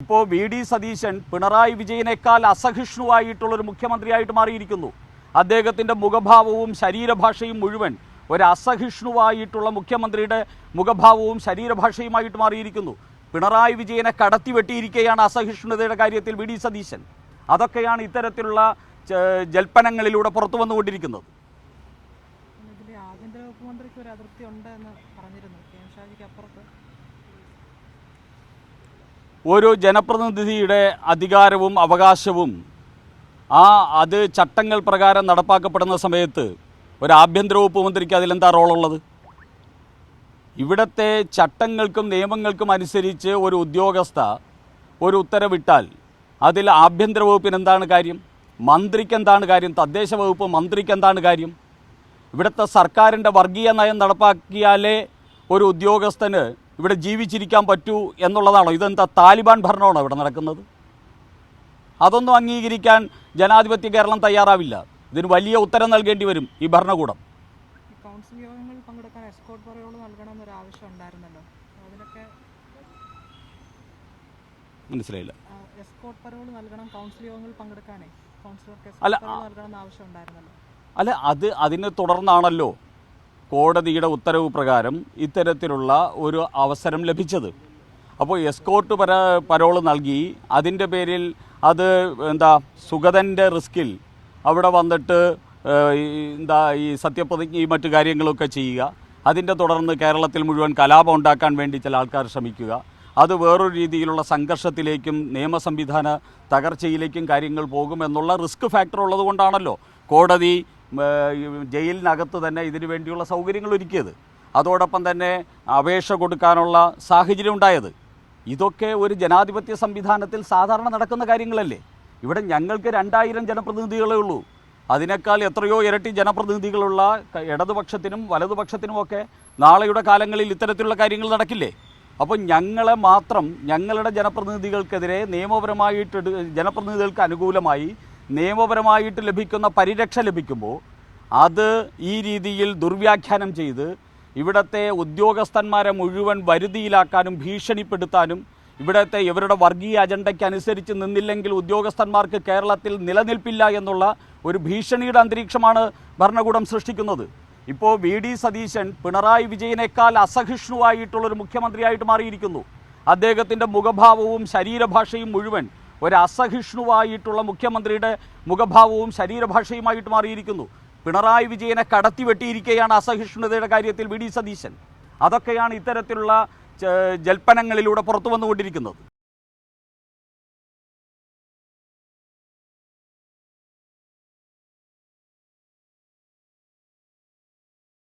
ഇപ്പോൾ V D Satheesan Pinarayi വിജയനേക്കാൾ അസഹിഷ്ണുവായിട്ടുള്ളൊരു മുഖ്യമന്ത്രിയായിട്ട് മാറിയിരിക്കുന്നു. അദ്ദേഹത്തിൻ്റെ മുഖഭാവവും ശരീരഭാഷയും മുഴുവൻ ഒരു അസഹിഷ്ണുവായിട്ടുള്ള മുഖ്യമന്ത്രിയുടെ മുഖഭാവവും ശരീരഭാഷയുമായിട്ട് മാറിയിരിക്കുന്നു. പിണറായി വിജയനെ കടത്തി വെട്ടിയിരിക്കുകയാണ് അസഹിഷ്ണുതയുടെ കാര്യത്തിൽ വി ഡി സതീശൻ. അതൊക്കെയാണ് ഇത്തരത്തിലുള്ള ജൽപ്പനങ്ങളിലൂടെ പുറത്തു വന്നുകൊണ്ടിരിക്കുന്നത്. ഒരു ജനപ്രതിനിധിയുടെ അധികാരവും അവകാശവും അത് ചട്ടങ്ങൾ പ്രകാരം നടപ്പാക്കപ്പെടുന്ന സമയത്ത് ഒരു ആഭ്യന്തര വകുപ്പ് മന്ത്രിക്ക് അതിലെന്താ റോളുള്ളത്? ഇവിടുത്തെ ചട്ടങ്ങൾക്കും നിയമങ്ങൾക്കും അനുസരിച്ച് ഒരു ഉദ്യോഗസ്ഥ ഒരു ഉത്തരവിട്ടാൽ അതിൽ ആഭ്യന്തര വകുപ്പിന് എന്താണ് കാര്യം? മന്ത്രിക്ക് എന്താണ് കാര്യം? തദ്ദേശ വകുപ്പ് മന്ത്രിക്ക് എന്താണ് കാര്യം? ഇവിടുത്തെ സർക്കാരിൻ്റെ വർഗീയ നയം നടപ്പാക്കിയാലേ ഒരു ഉദ്യോഗസ്ഥന് ഇവിടെ ജീവിച്ചിരിക്കാൻ പറ്റൂ എന്നുള്ളതാണോ? ഇതെന്താ താലിബാൻ ഭരണമാണോ ഇവിടെ നടക്കുന്നത്? അതൊന്നും അംഗീകരിക്കാൻ ജനാധിപത്യ കേരളം തയ്യാറാവില്ല. ഇതിന് വലിയ ഉത്തരം നൽകേണ്ടി വരും ഈ ഭരണകൂടം. കൗൺസിൽ യോഗങ്ങളിൽ പങ്കെടുക്കാൻ എസ്കോർട്ട് പരോൾ നൽകണമെന്നൊരു ആവശ്യം ഉണ്ടായിരുന്നല്ലോ, അതിലൊക്കെ മനസ്സിലായില്ല. എസ്കോർട്ട് പരോൾ നൽകണം കൗൺസിൽ യോഗങ്ങളിൽ പങ്കെടുക്കാനേ, കൗൺസിലർക്ക് നൽകണമെന്ന് ആവശ്യം ഉണ്ടായിരുന്നല്ലോ. അല്ല, അതിനെ തുടർന്നാണല്ലോ കോടതിയുടെ ഉത്തരവ് പ്രകാരം ഇത്തരത്തിലുള്ള ഒരു അവസരം ലഭിച്ചത്. അപ്പോൾ എസ്കോർട്ട് പരോൾ നൽകി അതിൻ്റെ പേരിൽ അത് സുഗതൻ്റെ റിസ്കിൽ അവിടെ വന്നിട്ട് ഈ സത്യപ്രതിജ്ഞയും മറ്റു കാര്യങ്ങളൊക്കെ ചെയ്യുക, അതിൻ്റെ തുടർന്ന് കേരളത്തിൽ മുഴുവൻ കലാപം ഉണ്ടാക്കാൻ വേണ്ടി ചില ആൾക്കാർ ശ്രമിക്കുക, അത് വേറൊരു രീതിയിലുള്ള സംഘർഷത്തിലേക്കും നിയമ സംവിധാന തകർച്ചയിലേക്കും കാര്യങ്ങൾ പോകുമെന്നുള്ള റിസ്ക് ഫാക്ടർ ഉള്ളത് കൊണ്ടാണല്ലോ കോടതി ജയിലിനകത്ത് തന്നെ ഇതിനു വേണ്ടിയുള്ള സൗകര്യങ്ങൾ ഒരുക്കിയത്. അതോടൊപ്പം തന്നെ അപേക്ഷ കൊടുക്കാനുള്ള സാഹചര്യം ഉണ്ടായത്. ഇതൊക്കെ ഒരു ജനാധിപത്യ സംവിധാനത്തിൽ സാധാരണ നടക്കുന്ന കാര്യങ്ങളല്ലേ? ഇവിടെ ഞങ്ങൾക്ക് 2000 ജനപ്രതിനിധികളേ ഉള്ളൂ. അതിനേക്കാൾ എത്രയോ ഇരട്ടി ജനപ്രതിനിധികളുള്ള ഇടതുപക്ഷത്തിനും വലതുപക്ഷത്തിനുമൊക്കെ നാളെയുടെ കാലങ്ങളിൽ ഇത്തരത്തിലുള്ള കാര്യങ്ങൾ നടക്കില്ലേ? അപ്പോൾ ഞങ്ങളെ മാത്രം ഞങ്ങളുടെ ജനപ്രതിനിധികൾക്കെതിരെ ജനപ്രതിനിധികൾക്ക് അനുകൂലമായി നിയമപരമായിട്ട് ലഭിക്കുന്ന പരിരക്ഷ ലഭിക്കുമ്പോൾ അത് ഈ രീതിയിൽ ദുർവ്യാഖ്യാനം ചെയ്ത് ഇവിടുത്തെ ഉദ്യോഗസ്ഥന്മാരെ മുഴുവൻ വരുതിയിലാക്കാനും ഭീഷണിപ്പെടുത്താനും ഇവരുടെ വർഗീയ അജണ്ടയ്ക്ക് അനുസരിച്ച് നിന്നില്ലെങ്കിൽ ഉദ്യോഗസ്ഥന്മാർക്ക് കേരളത്തിൽ നിലനിൽപ്പില്ല എന്നുള്ള ഒരു ഭീഷണിയുടെ അന്തരീക്ഷമാണ് ഭരണകൂടം സൃഷ്ടിക്കുന്നത്. ഇപ്പോൾ വി ഡി സതീശൻ പിണറായി വിജയനേക്കാൾ അസഹിഷ്ണുവായിട്ടുള്ളൊരു മുഖ്യമന്ത്രിയായിട്ട് മാറിയിരിക്കുന്നു. അദ്ദേഹത്തിൻ്റെ മുഖഭാവവും ശരീരഭാഷയും മുഴുവൻ ഒരു അസഹിഷ്ണുവായിട്ടുള്ള മുഖ്യമന്ത്രിയുടെ മുഖഭാവവും ശരീരഭാഷയുമായിട്ട് മാറിയിരിക്കുന്നു. പിണറായി വിജയനെ കടത്തി വെട്ടിയിരിക്കുകയാണ് അസഹിഷ്ണുതയുടെ കാര്യത്തിൽ വി ഡി സതീശൻ. അതൊക്കെയാണ് ഇത്തരത്തിലുള്ള ജൽപ്പനങ്ങളിലൂടെ പുറത്തു വന്നുകൊണ്ടിരിക്കുന്നത്.